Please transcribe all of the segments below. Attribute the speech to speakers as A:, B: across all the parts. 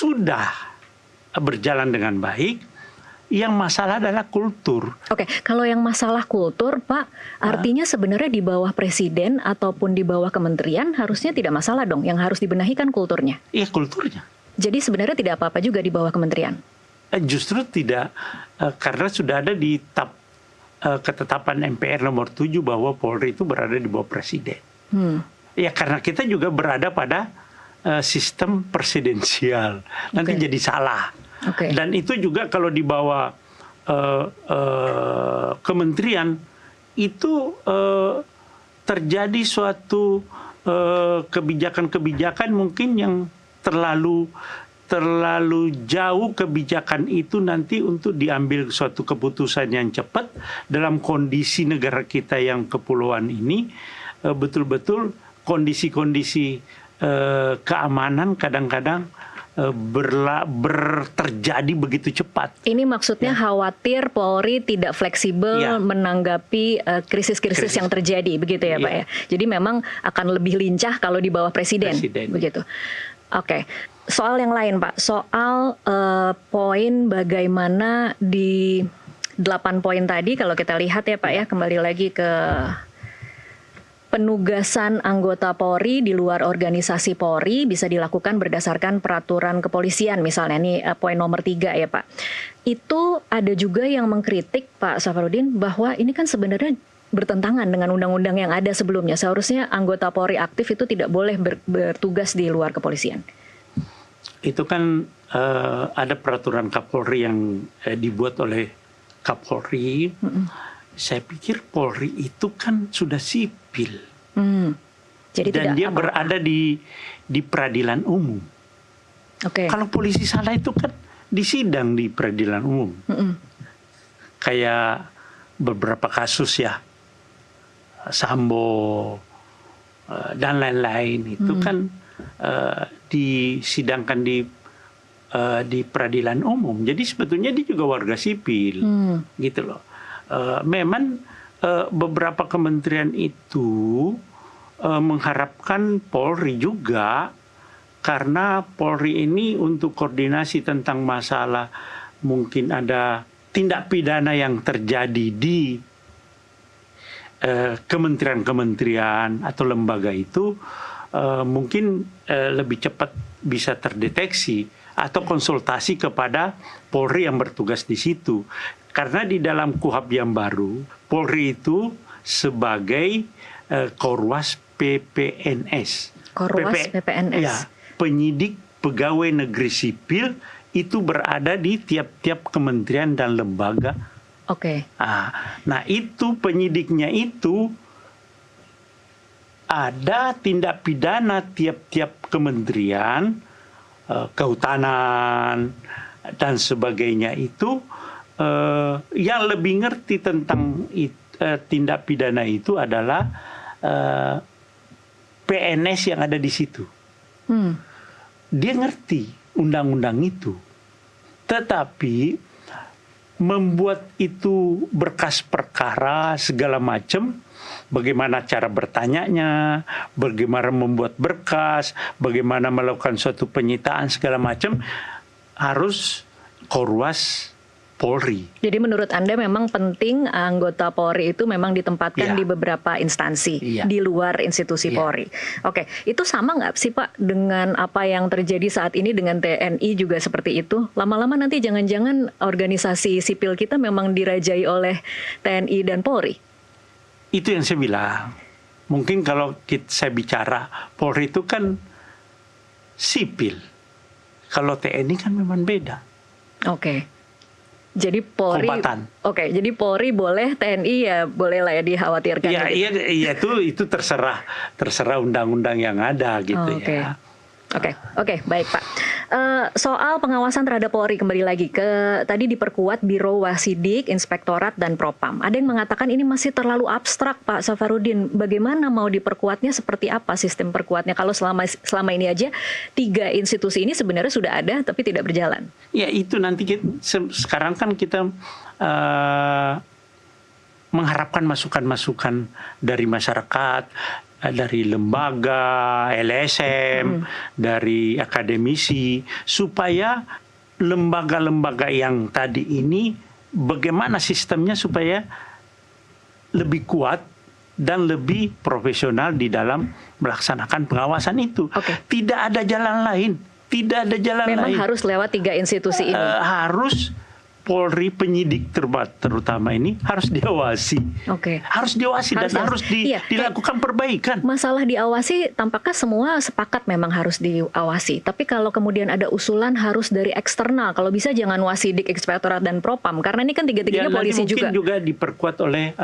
A: sudah berjalan dengan baik. Yang masalah adalah kultur.
B: Oke, kalau yang masalah kultur, Pak, artinya sebenarnya di bawah presiden ataupun di bawah kementerian harusnya tidak masalah dong. Yang harus dibenahi kan kulturnya.
A: Iya, kulturnya.
B: Jadi sebenarnya tidak apa-apa juga di bawah kementerian.
A: Justru tidak, karena sudah ada di ketetapan MPR nomor 7 bahwa Polri itu berada di bawah presiden. Ya karena kita juga berada pada sistem presidensial. Nanti jadi salah. Dan itu juga kalau di bawah kementerian itu terjadi suatu kebijakan-kebijakan mungkin yang terlalu jauh kebijakan itu nanti untuk diambil suatu keputusan yang cepat dalam kondisi negara kita yang kepulauan ini, betul-betul kondisi-kondisi keamanan kadang-kadang terjadi begitu cepat.
B: Ini maksudnya khawatir Polri tidak fleksibel menanggapi krisis-krisis yang terjadi, begitu ya Pak ya. Jadi memang akan lebih lincah kalau di bawah presiden. Begitu. Oke. Soal yang lain Pak, soal poin bagaimana di 8 poin tadi kalau kita lihat ya Pak ya, kembali lagi ke penugasan anggota Polri di luar organisasi Polri bisa dilakukan berdasarkan peraturan kepolisian misalnya, ini poin nomor 3 ya Pak. Itu ada juga yang mengkritik Pak Safarudin bahwa ini kan sebenarnya bertentangan dengan undang-undang yang ada sebelumnya. Seharusnya anggota Polri aktif itu tidak boleh bertugas di luar kepolisian.
A: Itu kan ada peraturan Kapolri yang dibuat oleh Kapolri. Saya pikir Polri itu kan sudah sipil.
B: Jadi
A: dan dia berada di peradilan umum. Kalau polisi salah itu kan disidang di peradilan umum. Kayak beberapa kasus ya, Sambo dan lain-lain itu kan disidangkan di peradilan umum. Jadi sebetulnya dia juga warga sipil, gitu loh. Memang beberapa kementerian itu mengharapkan Polri juga, karena Polri ini untuk koordinasi tentang masalah mungkin ada tindak pidana yang terjadi di kementerian-kementerian atau lembaga itu mungkin lebih cepat bisa terdeteksi atau konsultasi kepada Polri yang bertugas di situ. Karena di dalam KUHP yang baru, Polri itu sebagai Korwas PPNS.
B: PPNS.
A: Ya, penyidik pegawai negeri sipil itu berada di tiap-tiap kementerian dan lembaga. Nah itu penyidiknya itu ada tindak pidana tiap-tiap kementerian, kehutanan dan sebagainya itu yang lebih ngerti tentang tindak pidana itu adalah PNS yang ada di situ. Dia ngerti undang-undang itu, tetapi membuat itu berkas perkara segala macam, bagaimana cara bertanyanya, bagaimana membuat berkas, bagaimana melakukan suatu penyitaan segala macam, harus Korwas Polri.
B: Jadi menurut Anda memang penting anggota Polri itu memang ditempatkan di beberapa instansi di luar institusi Polri. Itu sama nggak sih Pak dengan apa yang terjadi saat ini dengan TNI juga seperti itu? Lama-lama nanti jangan-jangan organisasi sipil kita memang dirajai oleh TNI dan Polri?
A: Itu yang saya bilang. Mungkin kalau saya bicara Polri itu kan sipil. Kalau TNI kan memang beda.
B: Jadi Polri, jadi Polri boleh, TNI ya boleh lah ya dikhawatirkan.
A: Iya itu terserah undang-undang yang ada gitu ya.
B: Baik Pak. Soal pengawasan terhadap Polri kembali lagi ke tadi diperkuat Biro Wasidik, Inspektorat dan Propam. Ada yang mengatakan ini masih terlalu abstrak Pak Safarudin. Bagaimana mau diperkuatnya, seperti apa sistem perkuatnya? Kalau selama ini aja 3 institusi ini sebenarnya sudah ada tapi tidak berjalan.
A: Ya itu nanti sekarang kan kita mengharapkan masukan-masukan dari masyarakat, dari lembaga, LSM, dari akademisi, supaya lembaga-lembaga yang tadi ini bagaimana sistemnya supaya lebih kuat dan lebih profesional di dalam melaksanakan pengawasan itu. Tidak ada jalan lain. Tidak ada jalan lain.
B: Memang harus lewat 3 institusi ini.
A: Harus Polri, penyidik terutama ini harus diawasi. Harus diawasi dan harus dilakukan perbaikan.
B: Masalah diawasi tampaknya semua sepakat memang harus diawasi. Tapi kalau kemudian ada usulan harus dari eksternal. Kalau bisa jangan Wasidik, Inspektorat dan Propam, karena ini kan tiga-tiganya polisi juga.
A: Mungkin juga diperkuat oleh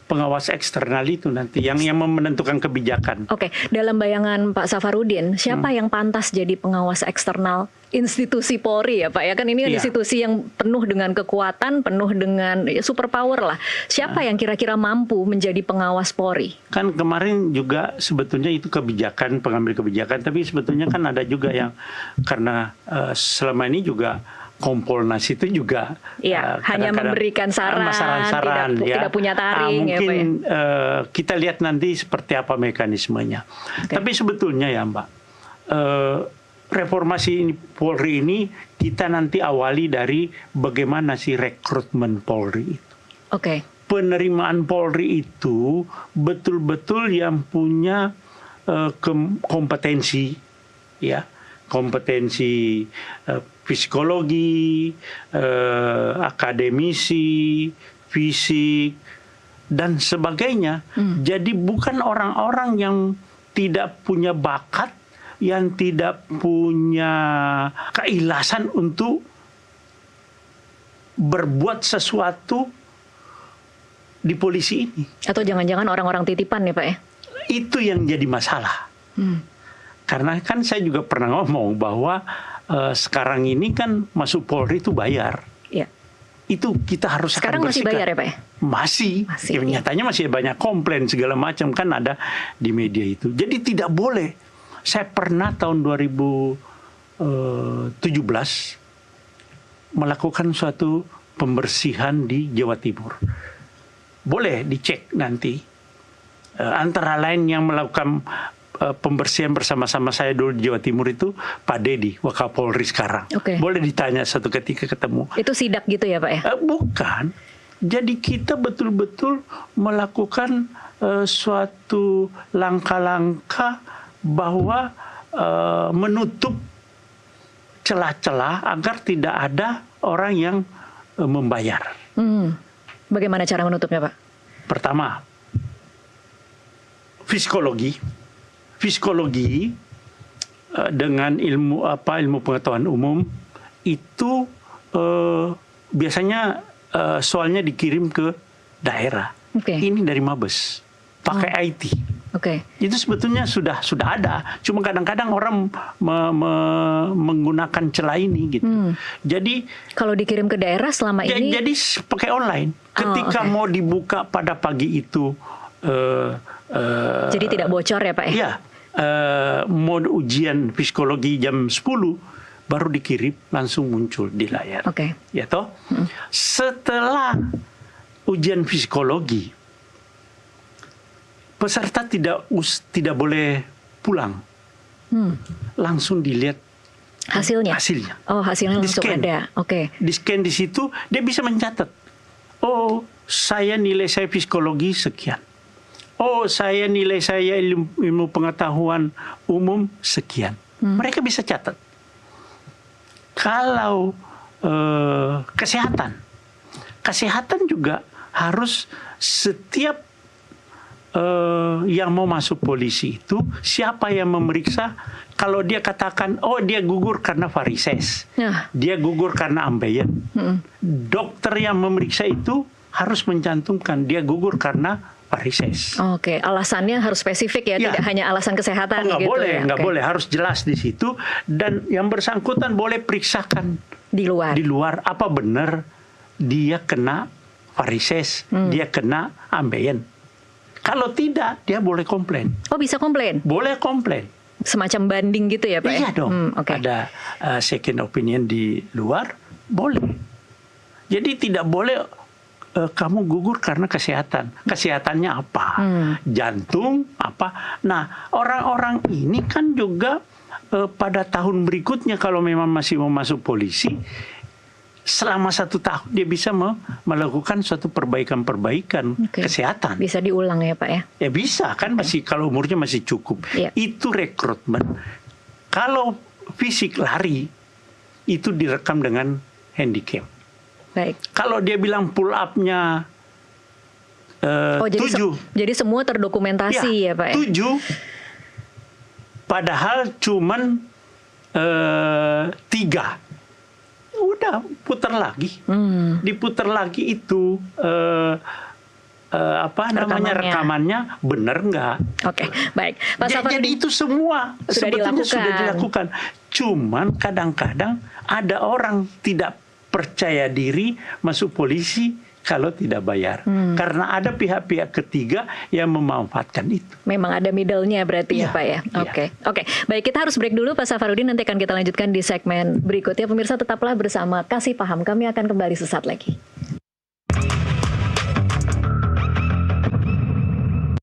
A: pengawas eksternal itu nanti yang menentukan kebijakan.
B: Dalam bayangan Pak Safarudin, siapa yang pantas jadi pengawas eksternal institusi Polri ya Pak? Ya kan ini institusi yang penuh dengan kekuatan, penuh dengan superpower lah. Siapa yang kira-kira mampu menjadi pengawas Polri?
A: Kan kemarin juga sebetulnya itu kebijakan, pengambil kebijakan, tapi sebetulnya kan ada juga yang karena selama ini juga Kompolnas itu juga
B: hanya memberikan saran, tidak punya taring.
A: Mungkin kita lihat nanti seperti apa mekanismenya. Tapi sebetulnya ya Mbak, reformasi Polri ini kita nanti awali dari bagaimana sih rekrutmen Polri itu. Penerimaan Polri itu betul-betul yang punya kompetensi, kompetensi psikologi, akademisi, fisik, dan sebagainya. Jadi bukan orang-orang yang tidak punya bakat, yang tidak punya keikhlasan untuk berbuat sesuatu di polisi ini.
B: Atau jangan-jangan orang-orang titipan ya Pak ya?
A: Itu yang jadi masalah. Karena kan saya juga pernah ngomong bahwa sekarang ini kan masuk Polri itu bayar. Itu kita harus
B: sekarang masih bayar ya Pak ya?
A: Masih. Nyatanya masih banyak komplain segala macam kan ada di media itu. Jadi tidak boleh. Saya pernah tahun 2017 melakukan suatu pembersihan di Jawa Timur. Boleh dicek nanti. Antara lain yang melakukan pembersihan bersama-sama saya dulu di Jawa Timur itu Pak Dedi, Wakapolri sekarang. Boleh ditanya satu ketika ketemu.
B: Itu sidak gitu ya Pak ya?
A: Bukan. Jadi kita betul-betul melakukan suatu langkah-langkah bahwa menutup celah-celah agar tidak ada orang yang membayar.
B: Bagaimana cara menutupnya Pak?
A: Pertama, psikologi dengan ilmu pengetahuan umum itu biasanya soalnya dikirim ke daerah. Ini dari Mabes pakai IT. Itu sebetulnya sudah ada. Cuma kadang-kadang orang menggunakan celah ini gitu. Jadi
B: kalau dikirim ke daerah selama ini
A: jadi pakai online. Ketika mau dibuka pada pagi itu
B: jadi tidak bocor ya Pak ya?
A: Iya. Mau ujian psikologi jam 10 baru dikirim langsung muncul di layar. Ya toh? Setelah ujian psikologi peserta tidak boleh pulang. Langsung dilihat hasilnya.
B: Hasilnya langsung ada.
A: Di-scan di situ dia bisa mencatat. Nilai saya psikologi sekian. Nilai saya ilmu pengetahuan umum sekian. Mereka bisa catat. Kalau kesehatan juga harus setiap yang mau masuk polisi itu siapa yang memeriksa. Kalau dia katakan dia gugur karena varises, dia gugur karena ambeien, dokter yang memeriksa itu harus mencantumkan dia gugur karena varises.
B: Alasannya harus spesifik ya, tidak hanya alasan kesehatan.
A: Nggak boleh, harus jelas di situ. Dan yang bersangkutan boleh periksakan di luar apa benar dia kena varises, dia kena ambeien. Kalau tidak, dia boleh komplain.
B: Bisa komplain?
A: Boleh komplain.
B: Semacam banding gitu ya Pak?
A: Iya dong. Ada second opinion di luar, boleh. Jadi tidak boleh kamu gugur karena kesehatan. Kesehatannya apa? Jantung apa? Nah, orang-orang ini kan juga pada tahun berikutnya kalau memang masih mau masuk polisi, selama 1 tahun dia bisa melakukan suatu perbaikan-perbaikan kesehatan.
B: Bisa diulang ya Pak ya?
A: Ya bisa kan, masih kalau umurnya masih cukup. Itu rekrutmen. Kalau fisik lari itu direkam dengan handicap.
B: Baik.
A: Kalau dia bilang pull up-nya 7.
B: Jadi semua terdokumentasi ya Pak ya?
A: 7. Padahal cuman 3. Udah putar lagi. Diputar lagi itu rekamannya benar nggak?
B: Oke, baik. Pak Safarudin,
A: jadi itu semua sebetulnya sudah dilakukan. Cuman kadang-kadang ada orang tidak percaya diri masuk polisi kalau tidak bayar. Karena ada pihak-pihak ketiga yang memanfaatkan itu.
B: Memang ada middle-nya berarti ya Pak ya? Oke. Baik, kita harus break dulu Pak Safarudin. Nanti akan kita lanjutkan di segmen berikutnya. Pemirsa tetaplah bersama Kasih Paham. Kami akan kembali sesaat lagi.